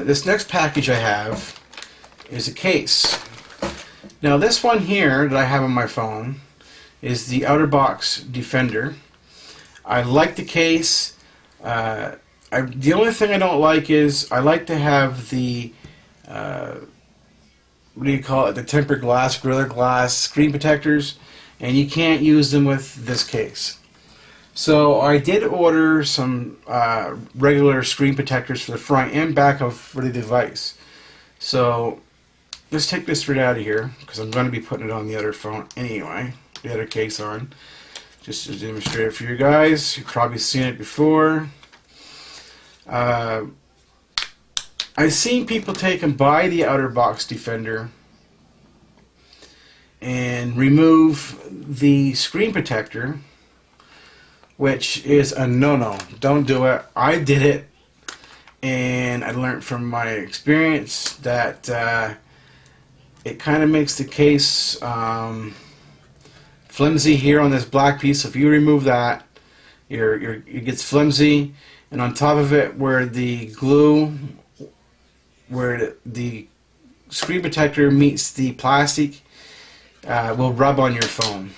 This next package I have is a case. Now this one here that I have on my phone is the OtterBox Defender. I like the case. The only thing I don't like is I like to have the what do you call it? The tempered glass, Gorilla Glass screen protectors, and you can't use them with this case. So I did order some regular screen protectors for the front and back for the device. So let's take this right out of here because I'm going to be putting it on the other phone anyway, the other case on, just to demonstrate it for you guys. You've probably seen it before. I've seen people take and buy the OtterBox Defender and remove the screen protector, which is a no-no. Don't do it. I did it, and I learned from my experience that it kind of makes the case flimsy here on this black piece. So if you remove that, it gets flimsy, and on top of it, where the glue, where the screen protector meets the plastic, will rub on your phone.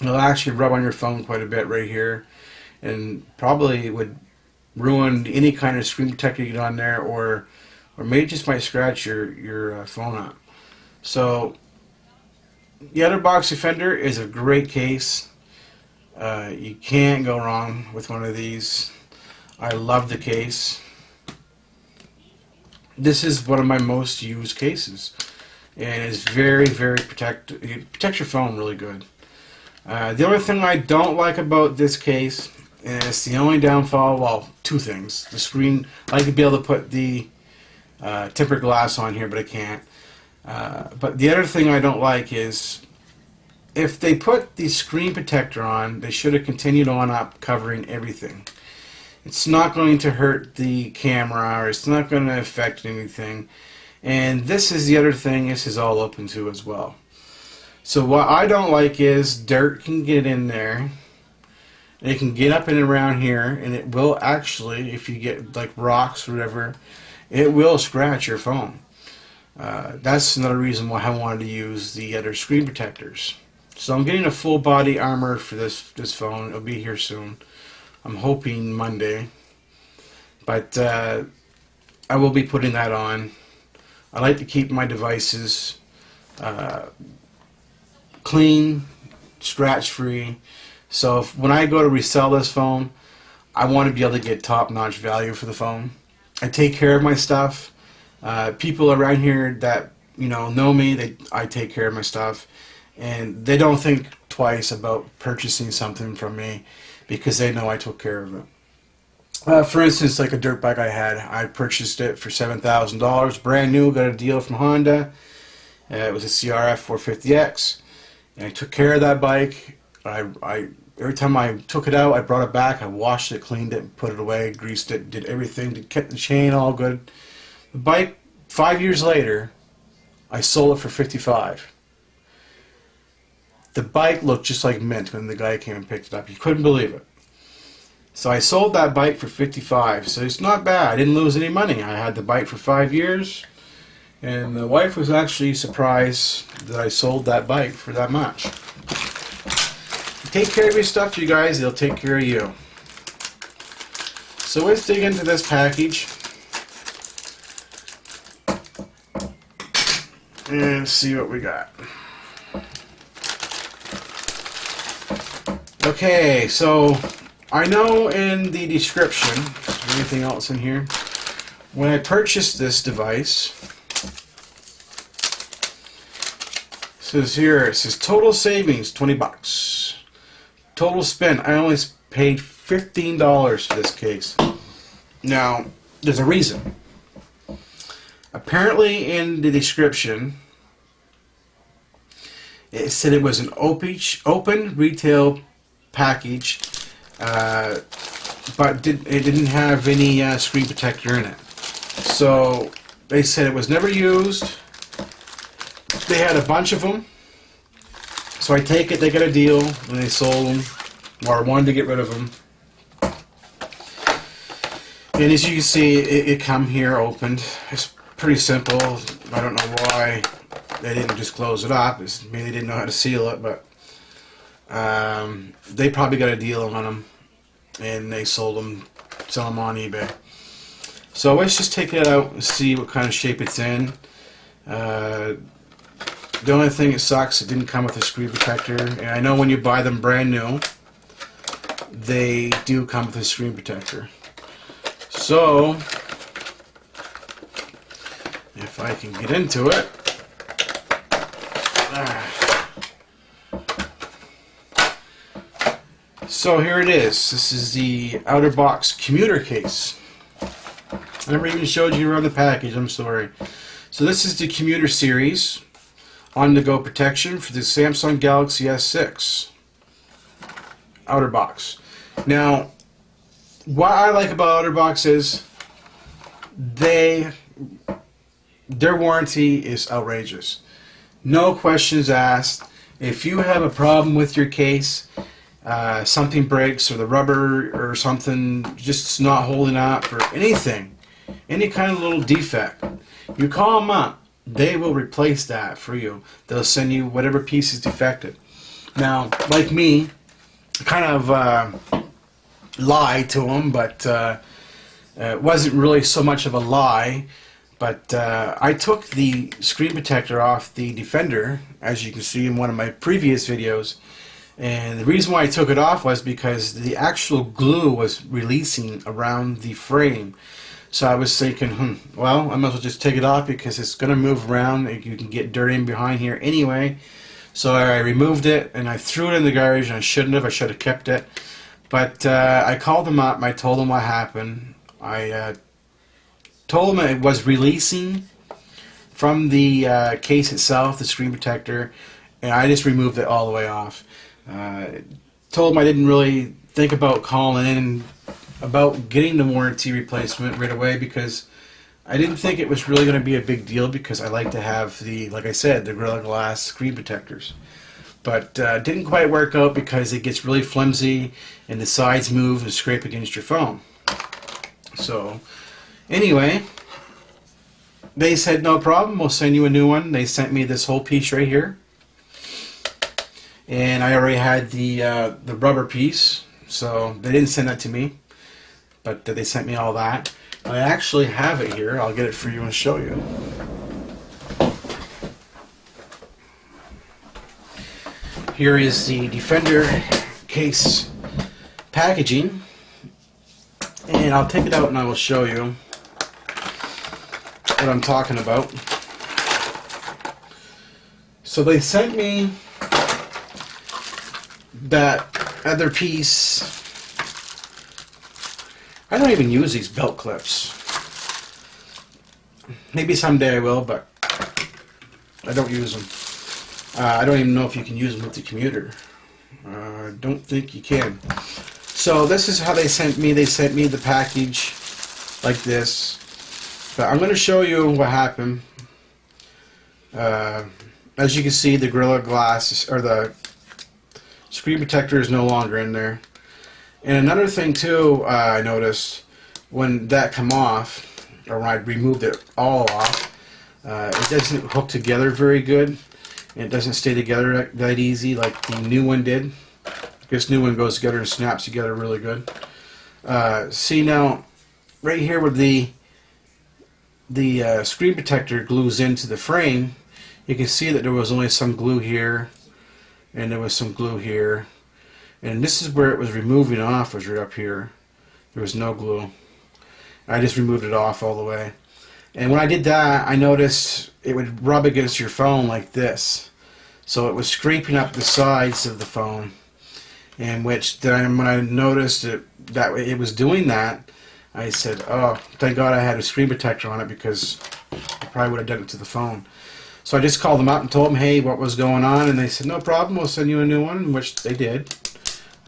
It'll actually rub on your phone quite a bit right here, and probably would ruin any kind of screen protector you get on there, or maybe just might scratch your phone up. So the OtterBox Defender is a great case. You can't go wrong with one of these. I love the case. This is one of my most used cases, and it's very, very it protects your phone really good. The only thing I don't like about this case, and it's the only downfall, well, two things. The screen, I like to be able to put the tempered glass on here, but I can't. But the other thing I don't like is, if they put the screen protector on, they should have continued on up covering everything. It's not going to hurt the camera, or it's not going to affect anything. And this is the other thing this is all open to as well. So what I don't like is dirt can get in there. It can get up and around here, and it will actually, if you get like rocks or whatever, it will scratch your phone. That's another reason why I wanted to use the other screen protectors. So I'm getting a full body armor for this phone. It'll be here soon. I'm hoping Monday. But I will be putting that on. I like to keep my devices clean, scratch-free. So when I go to resell this phone, I want to be able to get top-notch value for the phone. I take care of my stuff. People around here that know me, I take care of my stuff, and they don't think twice about purchasing something from me because they know I took care of it. For instance, like a dirt bike I purchased it for $7,000, brand new, got a deal from Honda. It was a CRF 450X, and I took care of that bike. Every time I took it out, I brought it back, I washed it, cleaned it, put it away, greased it, did everything, kept the chain all good. The bike, 5 years later, I sold it for $55. The bike looked just like mint when the guy came and picked it up. You couldn't believe it. So I sold that bike for $55. So it's not bad. I didn't lose any money. I had the bike for 5 years, and the wife was actually surprised that I sold that bike for that much. Take care of your stuff, you guys. It'll take care of you. So let's dig into this package and see what we got. Okay, so I know in the description, is there anything else in here? When I purchased this device, it says total savings, $20. Total spend, I only paid $15 for this case. Now, there's a reason. Apparently in the description, it said it was an open retail package, but it didn't have any screen protector in it. So they said it was never used. They had a bunch of them. So I take it they got a deal and they sold them, or wanted to get rid of them. And as you can see, it come here opened. It's pretty simple. I don't know why they didn't just close it up. Maybe they didn't know how to seal it, but they probably got a deal on them, and they sell them on eBay. So let's just take it out and see what kind of shape it's in. The only thing that sucks, it didn't come with a screen protector. And I know when you buy them brand new, they do come with a screen protector. So, if I can get into it. So here it is. This is the OtterBox commuter case. I never even showed you around the package, I'm sorry. So this is the commuter series on-the-go protection for the Samsung Galaxy S6 OtterBox. Now, what I like about OtterBox is their warranty is outrageous. No questions asked. If you have a problem with your case, something breaks or the rubber or something just not holding up or anything, any kind of little defect, you call them up, they will replace that for you. They'll send you whatever piece is defective. Now, like me, I kind of lied to them, but it wasn't really so much of a lie. But I took the screen protector off the Defender, as you can see in one of my previous videos. And the reason why I took it off was because the actual glue was releasing around the frame. So I was thinking, well, I might as well just take it off because it's going to move around. You can get dirt in behind here anyway. So I removed it and I threw it in the garbage, and I shouldn't have. I should have kept it. But I called them up and I told them what happened. I told them it was releasing from the case itself, the screen protector, and I just removed it all the way off. Told them I didn't really think about calling in about getting the warranty replacement right away because I didn't think it was really going to be a big deal because I like to have the, like I said, the Gorilla Glass screen protectors. But didn't quite work out because it gets really flimsy and the sides move and scrape against your phone. So anyway, they said no problem, we'll send you a new one. They sent me this whole piece right here. And I already had the rubber piece, so they didn't send that to me, but they sent me all that. I actually have it here. I'll get it for you and show you. Here is the Defender case packaging, and I'll take it out and I will show you what I'm talking about. So they sent me that other piece. I don't even use these belt clips. Maybe someday I will, but I don't use them. I don't even know if you can use them with the commuter. I don't think you can. So this is how they sent me. They sent me the package like this. But I'm going to show you what happened. As you can see, the Gorilla Glass, or the screen protector, is no longer in there. And another thing too, I noticed when that come off, or when I removed it all off, it doesn't hook together very good, and it doesn't stay together that easy like the new one did. This new one goes together and snaps together really good. See now, right here where the screen protector glues into the frame, you can see that there was only some glue here, and there was some glue here. And this is where it was removing off, was right up here. There was no glue. I just removed it off all the way. And when I did that, I noticed it would rub against your phone like this. So it was scraping up the sides of the phone. And which then when I noticed that it was doing that, I said, oh, thank God I had a screen protector on it, because I probably would have done it to the phone. So I just called them up and told them, hey, what was going on? And they said, no problem, we'll send you a new one, which they did.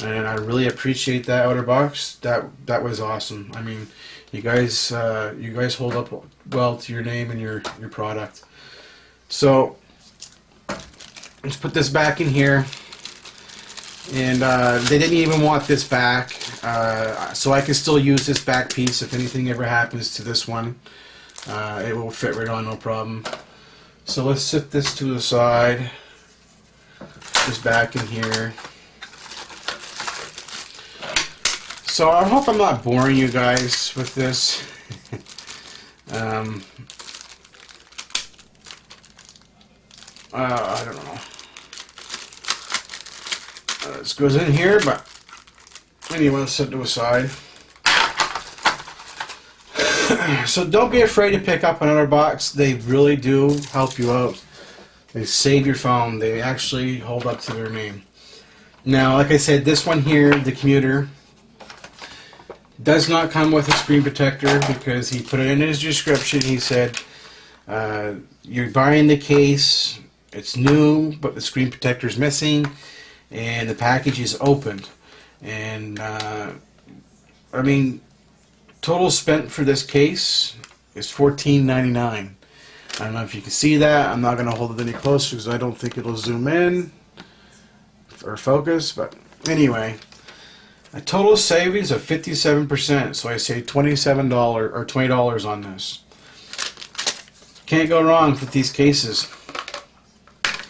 And I really appreciate that, OtterBox. That was awesome. I mean, you guys hold up well to your name and your product. So let's put this back in here. And they didn't even want this back. so I can still use this back piece if anything ever happens to this one. It will fit right on, no problem. So let's set this to the side. Just back in here. So I hope I'm not boring you guys with this. I don't know. This goes in here, but anyway, let's set it to a side. So don't be afraid to pick up another box. They really do help you out. They save your phone. They actually hold up to their name. Now, like I said, this one here, the commuter, does not come with a screen protector because he put it in his description. He said, you're buying the case, it's new, but the screen protector is missing, and the package is opened. And, I mean, total spent for this case is $14.99. I don't know if you can see that. I'm not going to hold it any closer because I don't think it'll zoom in or focus. But anyway, a total savings of 57%. So I say $27 or $20 on this. Can't go wrong with these cases.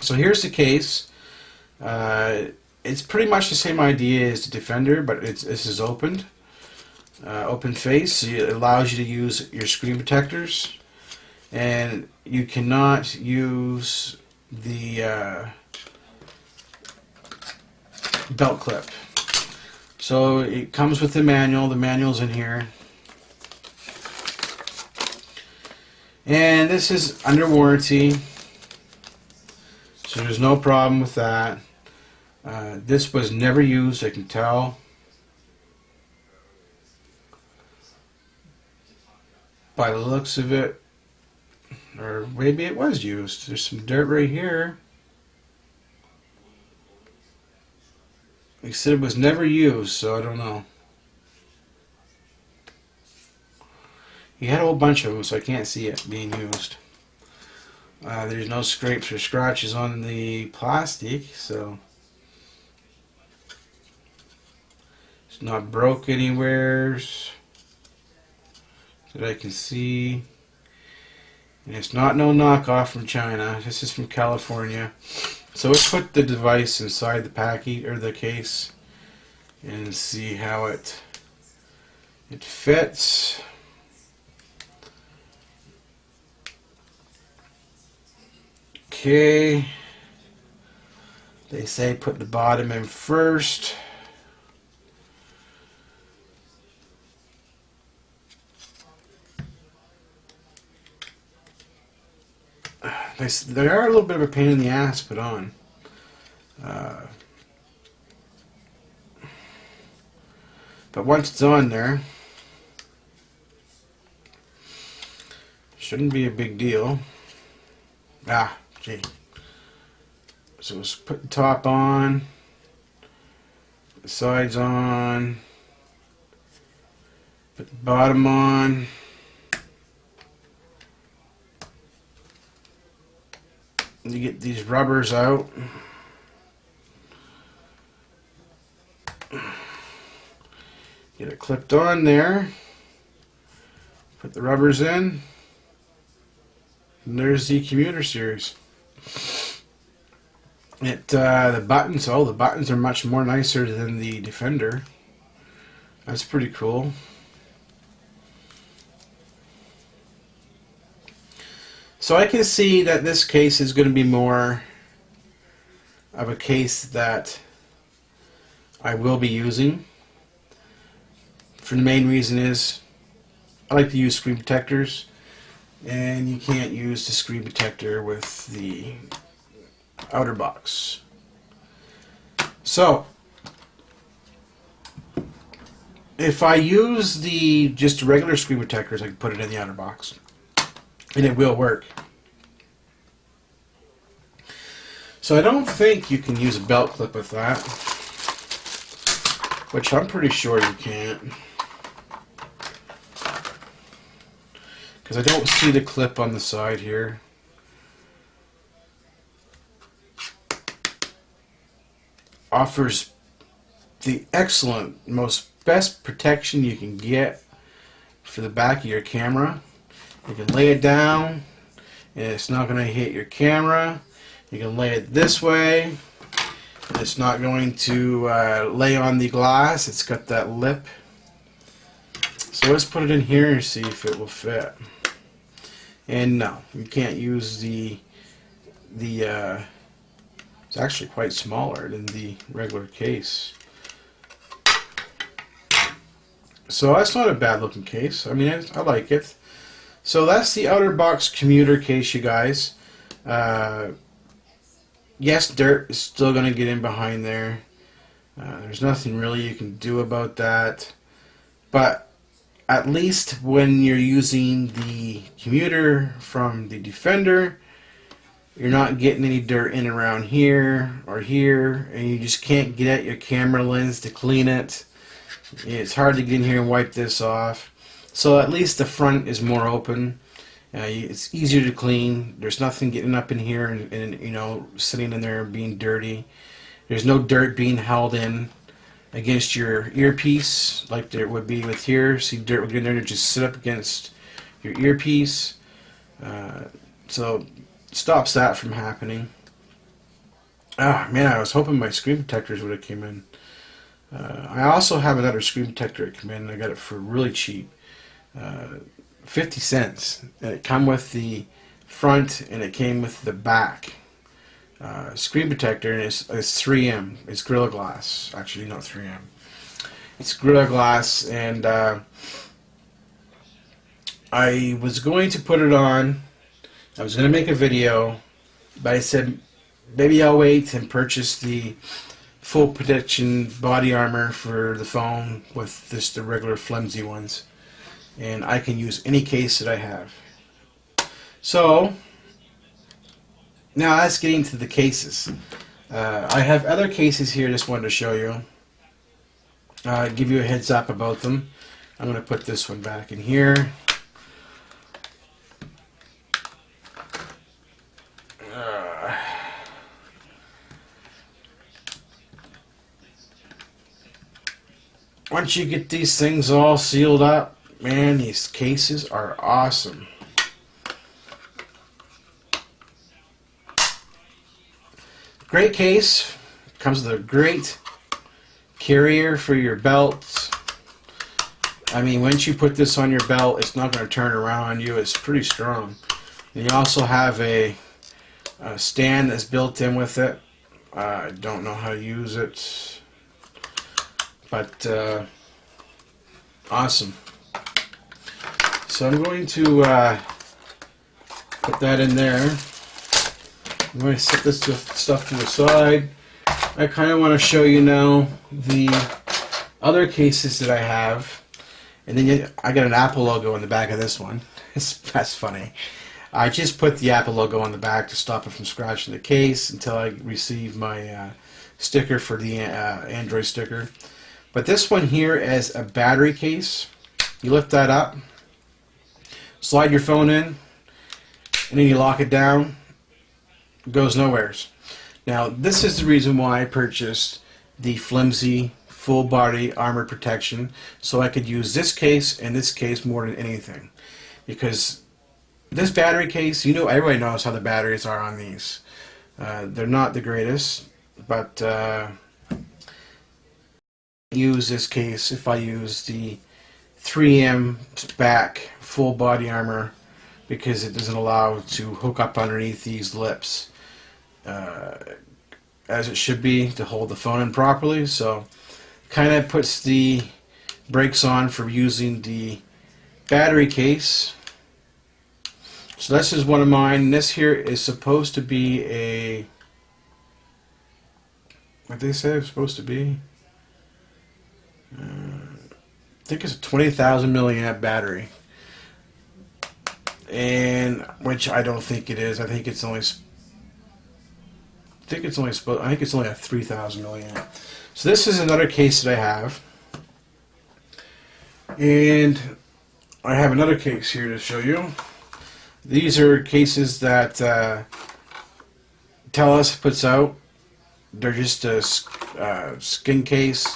So here's the case. It's pretty much the same idea as the Defender, but this is opened. Open face, so it allows you to use your screen protectors, and you cannot use the belt clip. So it comes with the manual. The manual's in here, and this is under warranty, so there's no problem with that. This was never used, I can tell. By the looks of it, or maybe it was used. There's some dirt right here. He said it was never used, so I don't know. He had a whole bunch of them, so I can't see it being used. There's no scrapes or scratches on the plastic, so it's not broke anywhere that I can see. And it's not no knockoff from China. This is from California. So let's put the device inside the package or the case and see how it fits. Okay. They say put the bottom in first. They are a little bit of a pain in the ass to put on. But once it's on there, shouldn't be a big deal. Gee. So let's put the top on, the sides on, put the bottom on. You get these rubbers out. Get it clipped on there. Put the rubbers in. And there's the Commuter Series. The buttons, the buttons are much more nicer than the Defender. That's pretty cool. So I can see that this case is going to be more of a case that I will be using. For the main reason is I like to use screen protectors, and you can't use the screen protector with the outer box. So if I use just regular screen protectors, I can put it in the outer box. And it will work. So I don't think you can use a belt clip with that, which I'm pretty sure you can't, because I don't see the clip on the side here. Offers the excellent, most best protection you can get for the back of your camera. You can lay it down and it's not going to hit your camera. You can lay it this way. It's not going to lay on the glass. It's got that lip. So let's put it in here and see if it will fit. And no, you can't use the it's actually quite smaller than the regular case. So that's not a bad looking case. I mean, I like it. So that's the OtterBox commuter case, you guys. Yes, dirt is still going to get in behind there. There's nothing really you can do about that. But at least when you're using the commuter from the Defender, you're not getting any dirt in around here or here, and you just can't get at your camera lens to clean it. It's hard to get in here and wipe this off. So at least the front is more open. It's easier to clean. There's nothing getting up in here and you know, sitting in there being dirty. There's no dirt being held in against your earpiece like there would be with here. See, dirt would get in there to just sit up against your earpiece. So it stops that from happening. Ah, man, I was hoping my screen protectors would have came in. I also have another screen protector that came in. I got it for really cheap. 50 cents. And it came with the front and it came with the back screen protector, and it's 3M. It's Gorilla Glass. Actually, not 3M. It's Gorilla Glass, and I was going to put it on. I was going to make a video, but I said maybe I'll wait and purchase the full protection body armor for the phone with just the regular flimsy ones, and I can use any case that I have. So now let's get into the cases. I have other cases here. Just wanted to show you, give you a heads up about them. I'm going to put this one back in here. Once you get these things all sealed up, man, these cases are awesome. Great case. Comes with a great carrier for your belts. I mean, once you put this on your belt, it's not going to turn around on you. It's pretty strong. And you also have a stand that's built in with it. I don't know how to use it, but awesome. So I'm going to put that in there. I'm going to set this stuff to the side. I kind of want to show you now the other cases that I have. And then I got an Apple logo on the back of this one. That's funny. I just put the Apple logo on the back to stop it from scratching the case until I receive my sticker for the Android sticker. But this one here is a battery case. You lift that up, slide your phone in, and then you lock it down. It goes nowheres. Now, this is the reason why I purchased the flimsy full body armor protection, so I could use this case and this case more than anything. Because this battery case, you know, everybody knows how the batteries are on these. They're not the greatest, but use this case if I use the 3M back full body armor, because it doesn't allow to hook up underneath these lips as it should be to hold the phone in properly. So kind of puts the brakes on for using the battery case. So this is one of mine. This here is supposed to be a, what they say it's supposed to be, I think it's a 20,000 milliamp battery, and which I don't think it is. I think it's only I think it's only a 3,000 milliamp. So this is another case that I have, and I have another case here to show you. These are cases that TELUS puts out. They're just a skin case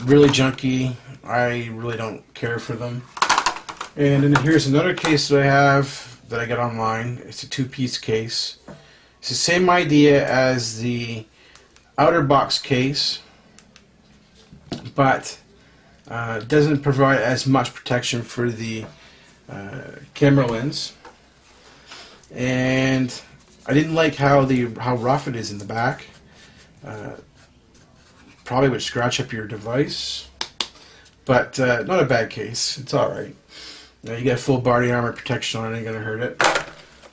Really junky. I really don't care for them. And then here's another case that I have that I got online. It's a two-piece case. It's the same idea as the outer box case, but it doesn't provide as much protection for the camera lens. And I didn't like how rough it is in the back. Probably would scratch up your device, but not a bad case. It's alright. You get full body armor protection on it, ain't gonna hurt it.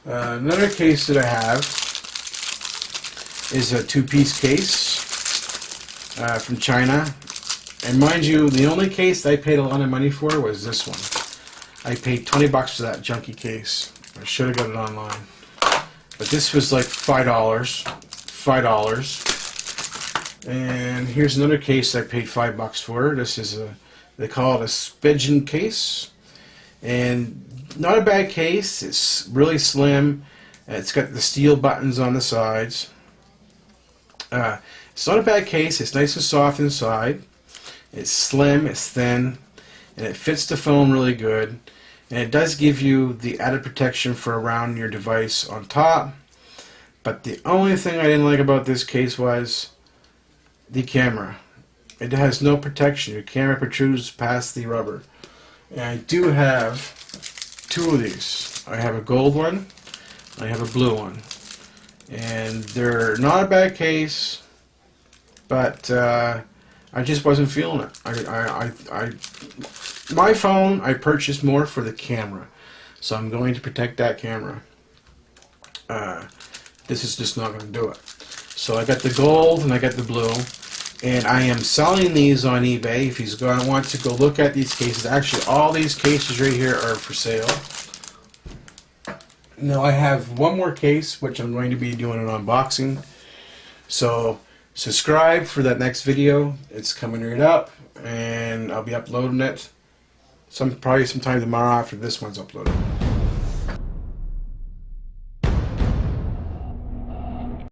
Another case that I have is a two-piece case from China. And mind you, the only case I paid a lot of money for was this one. I paid 20 bucks for that junky case. I should have got it online. But this was like $5. And here's another case I paid $5 for. This is they call it a Spigen case. And not a bad case. It's really slim. It's got the steel buttons on the sides. It's not a bad case. It's nice and soft inside. It's slim, it's thin, and it fits the phone really good. And it does give you the added protection for around your device on top. But the only thing I didn't like about this case was the camera. It has no protection. Your camera protrudes past the rubber. And I do have two of these. I have a gold one, I have a blue one. And they're not a bad case, but I just wasn't feeling it. My phone, I purchased more for the camera, so I'm going to protect that camera. This is just not going to do it. So I got the gold and I got the blue, and I am selling these on eBay. If he's going to want to go look at these cases, actually all these cases right here are for sale. Now I have one more case which I'm going to be doing an unboxing. So subscribe for that next video. It's coming right up, and I'll be uploading it probably sometime tomorrow after this one's uploaded.